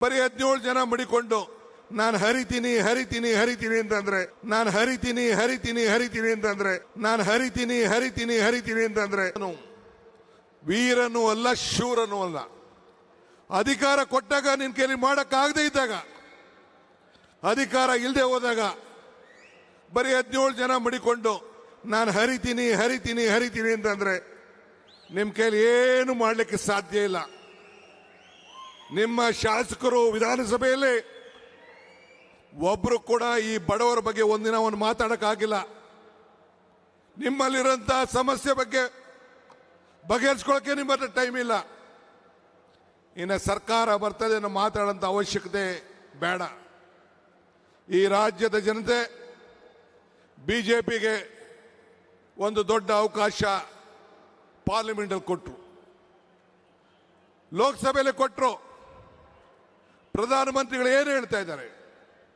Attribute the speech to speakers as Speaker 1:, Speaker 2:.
Speaker 1: ಬರೀ 17 ಜನ ಮಡಿಕೊಂಡು ನಾನು ಹರಿತೀನಿ ಹರಿತೀನಿ ಹರಿತೀನಿ ಅಂತಂದ್ರೆ ನಾನು ಹರಿತೀನಿ ಹರಿತೀನಿ ಹರಿತೀನಿ ಅಂತಂದ್ರೆ ನಾನು ಹರಿತೀನಿ ಹರಿತೀನಿ ಹರಿತೀನಿ ಅಂತಂದ್ರೆ ವೀರನೂ ಅಲ್ಲ ಶೂರನೂ ಅಲ್ಲ. ಅಧಿಕಾರ ಕೊಟ್ಟಾಗ ನಿನ್ ಕೈಲಿ ಮಾಡಕ್ಕಾಗದೇ ಇದ್ದಾಗ, ಅಧಿಕಾರ ಇಲ್ಲದೆ ಹೋದಾಗ ಬರೀ 17 ಜನ ಮಡಿಕೊಂಡು ನಾನು ಹರಿತೀನಿ ಹರಿತೀನಿ ಹರಿತೀನಿ ಅಂತಂದ್ರೆ ನಿಮ್ಮ ಕೈಲಿ ಏನು ಮಾಡಲಿಕ್ಕೆ ಸಾಧ್ಯ ಇಲ್ಲ. ನಿಮ್ಮ ಶಾಸಕರು ವಿಧಾನಸಭೆಯಲ್ಲಿ ಒಬ್ರು ಕೂಡ ಈ ಬಡವರ ಬಗ್ಗೆ ಒಂದಿನ ಒಂದು ಮಾತಾಡಕ್ಕಾಗಿಲ್ಲ. ನಿಮ್ಮಲ್ಲಿರೋಂಥ ಸಮಸ್ಯೆ ಬಗ್ಗೆ ಬಗೆಹರಿಸ್ಕೊಳ್ಳೋಕೆ ನಿಮ್ಮ ಹತ್ರ ಟೈಮ್ ಇಲ್ಲ. ಇನ್ನು ಸರ್ಕಾರ ಬರ್ತದೆ ಅನ್ನೋ ಮಾತಾಡೋಂಥ ಅವಶ್ಯಕತೆ ಬೇಡ. ಈ ರಾಜ್ಯದ ಜನತೆ ಬಿಜೆಪಿಗೆ ಒಂದು ದೊಡ್ಡ ಅವಕಾಶ ಪಾರ್ಲಿಮೆಂಟಲ್ಲಿ ಕೊಟ್ಟರು, ಲೋಕಸಭೆಯಲ್ಲಿ ಕೊಟ್ಟರು. ಪ್ರಧಾನಮಂತ್ರಿಗಳು ಏನು ಹೇಳ್ತಾ ಇದ್ದಾರೆ?